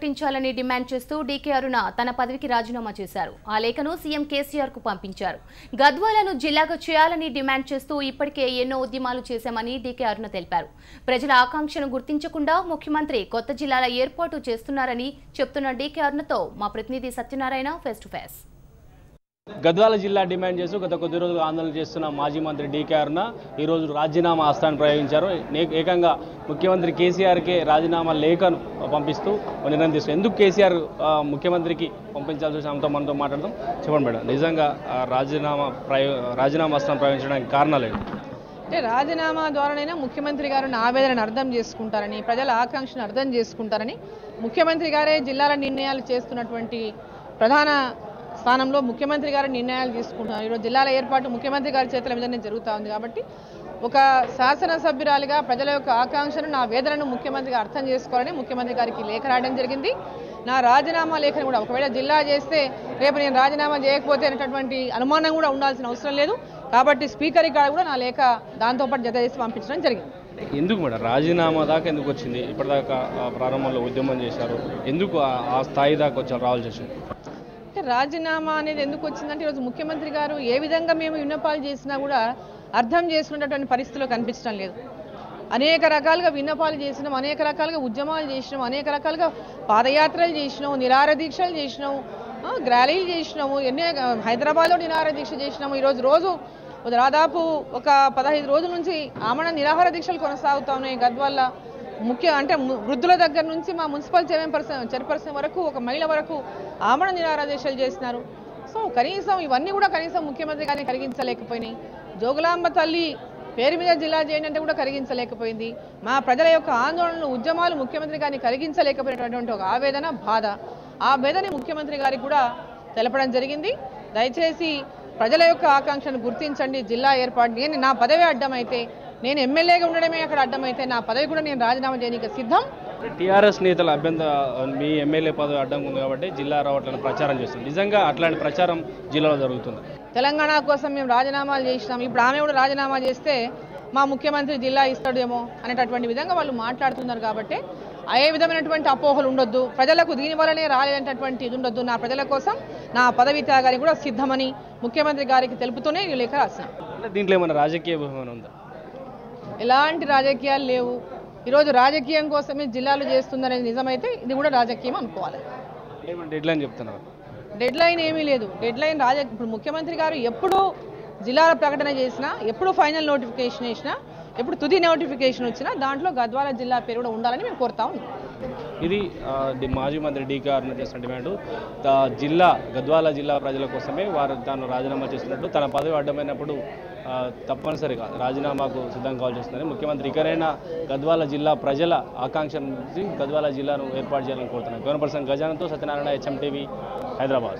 ప్రకటించాలని డిమాండ్ చేస్తూ డీకే అరుణ తన పదవికి రాజీనామా చేశారు. ఆ లేఖను సీఎం కేసీఆర్ కు పంపించారు. గద్వాలను జిల్లాగా చేయాలని డిమాండ్ చేస్తూ ఇప్పటికే ఎన్నో ఉద్యమాలు చేశామని డీకే అరుణ తెలిపారు. ప్రజల ఆకాంక్షను గుర్తించకుండా ముఖ్యమంత్రి కొత్త జిల్లాల ఏర్పాటు చేస్తున్నారని చెప్తున్న డీకే అరుణతో మా ప్రతినిధి Satyanarayana face to face. Gadwal జిల్లా డిమాండ్ చేస్తూ గత కొద్ది రోజులుగా ఆందోళన చేస్తున్న మాజీ మంత్రి డీకే అరుణ ఈరోజు రాజీనామా హస్తాన్ని ప్రయోగించారు. ఏకంగా ముఖ్యమంత్రి కేసీఆర్కే రాజీనామా లేఖను పంపిస్తూ నిర్ణయం తీసుకున్నారు. ఎందుకు కేసీఆర్ ముఖ్యమంత్రికి పంపించాల్సి వచ్చిన మనతో మాట్లాడదాం. చెప్పండి మేడం, నిజంగా రాజీనామా హస్తాన్ని ప్రయోగించడానికి కారణాలు ఏంటి? అంటే రాజీనామా ద్వారానైనా ముఖ్యమంత్రి గారు ఆవేదనను అర్థం చేసుకుంటారని, ప్రజల ఆకాంక్షను అర్థం చేసుకుంటారని ముఖ్యమంత్రి గారే జిల్లాల నిర్ణయాలు చేస్తున్నటువంటి ప్రధాన స్థానంలో ముఖ్యమంత్రి గారు నిర్ణయాలు తీసుకుంటున్నారు. ఈరోజు జిల్లాల ఏర్పాటు ముఖ్యమంత్రి గారి చేతుల మీదనే జరుగుతూ ఉంది. కాబట్టి ఒక శాసనసభ్యురాలిగా ప్రజల యొక్క ఆకాంక్షను, నా వేదనను ముఖ్యమంత్రిగా అర్థం చేసుకోవాలని ముఖ్యమంత్రి గారికి లేఖ రాయడం జరిగింది. నా రాజీనామా లేఖను కూడా ఒకవేళ జిల్లా చేస్తే రేపు నేను రాజీనామా చేయకపోతే అనేటటువంటి అనుమానం కూడా ఉండాల్సిన అవసరం లేదు. కాబట్టి స్పీకర్ ఇక్కడ కూడా నా లేఖ దాంతోపాటు జత చేసి పంపించడం జరిగింది. ఎందుకు మేడం రాజీనామా దాకా ఎందుకు వచ్చింది? ఇప్పటిదాకా ప్రారంభంలో ఉద్యమం చేశారు, ఎందుకు ఆ స్థాయి దాకా వచ్చి రావాల్సి వచ్చింది? అంటే రాజీనామా అనేది ఎందుకు వచ్చిందంటే ఈరోజు ముఖ్యమంత్రి గారు ఏ విధంగా మేము విన్నపాలు చేసినా కూడా అర్థం చేసుకునేటటువంటి పరిస్థితుల్లో కనిపించడం లేదు. అనేక రకాలుగా విన్నపాలు చేసినాం, అనేక రకాలుగా ఉద్యమాలు చేసినాం, అనేక రకాలుగా పాదయాత్రలు చేసినాం, నిరాహార దీక్షలు చేసినాం, ర్యాలీలు చేసినాము, హైదరాబాద్లో నిరాహార దీక్ష చేసినాము. ఈరోజు దాదాపు ఒక 15 రోజుల నుంచి ఆమరణ నిరాహార దీక్షలు కొనసాగుతా ఉన్నాయి. గద్వాల అంటే వృద్ధుల దగ్గర నుంచి మా మున్సిపల్ చైర్పర్సన్ వరకు ఒక మహిళ వరకు ఆమరణ నిరాహార దీక్షలు చేసినారు. సో కనీసం ఇవన్నీ కూడా కనీసం ముఖ్యమంత్రి గారిని కలిగించలేకపోయినాయి. జోగులాంబ తల్లి పేరు మీద జిల్లా చేయండి అంటే కూడా కలిగించలేకపోయింది. మా ప్రజల యొక్క ఆందోళనలు, ఉద్యమాలు ముఖ్యమంత్రి గారిని కలిగించలేకపోయినటువంటి ఒక ఆవేదన, బాధ, ఆ బాధని ముఖ్యమంత్రి గారికి కూడా తెలపడం జరిగింది. దయచేసి ప్రజల యొక్క ఆకాంక్షను గుర్తించండి, జిల్లా ఏర్పాటు నా పదవి అడ్డమైతే, నేను ఎమ్మెల్యేగా ఉండడమే అక్కడ అడ్డమైతే నా పదవి కూడా నేను రాజీనామా చేయడానికి సిద్ధం. టీఆర్ఎస్ నేతల మీ ఎమ్మెల్యే పదవి అడ్డం ఉంది కాబట్టి జిల్లా రావట్లని ప్రచారం చేస్తుంది. నిజంగా అట్లాంటి ప్రచారం జిల్లాలో జరుగుతుంది? తెలంగాణ కోసం మేము రాజీనామాలు చేసినాం, ఇప్పుడు ఆమె కూడా రాజీనామా చేస్తే మా ముఖ్యమంత్రి జిల్లా ఇస్తాడేమో అనేటటువంటి విధంగా వాళ్ళు మాట్లాడుతున్నారు. కాబట్టి ఏ విధమైనటువంటి అపోహలు ఉండొద్దు, ప్రజలకు దీని వల్లనే రాలేనటువంటి ఇది ఉండొద్దు. నా ప్రజల కోసం నా పదవి త్యాగానికి కూడా సిద్ధమని ముఖ్యమంత్రి గారికి తెలుపుతూనే ఈ లేఖ రాశాను. దీంట్లో ఏమైనా రాజకీయ వ్యూహం ఉందా? ఎలాంటి రాజకీయాలు లేవు. ఈరోజు రాజకీయం కోసమే జిల్లాలు చేస్తుందనేది నిజమైతే ఇది కూడా రాజకీయం అనుకోవాలి. డెడ్లైన్ చెప్తున్నారు? డెడ్లైన్ ఏమీ లేదు. డెడ్లైన్ ఇప్పుడు ముఖ్యమంత్రి గారు ఎప్పుడు జిల్లాల ప్రకటన చేసినా, ఎప్పుడు ఫైనల్ నోటిఫికేషన్ వేసినా, ఎప్పుడు తుది నోటిఫికేషన్ వచ్చినా దాంట్లో గద్వాల జిల్లా పేరు కూడా ఉండాలని మేము కోరుతా ఉన్నాం. ఇది మాజీ మంత్రి డీకే అరుణ చేసిన డిమాండ్. గద్వాల జిల్లా ప్రజల కోసమే వారు తాను రాజీనామా చేస్తున్నట్టు, తన పదవి అడ్డమైనప్పుడు తప్పనిసరిగా రాజీనామాకు సిద్ధం కావాల్సి వస్తుందని ముఖ్యమంత్రి ఇకనైనా గద్వాల జిల్లా ప్రజల ఆకాంక్షను గద్వాల జిల్లాను ఏర్పాటు చేయాలని కోరుతున్నారు. గవర్నర్ పర్సన్ గజానంతో సత్యనారాయణ, HM TV, హైదరాబాద్.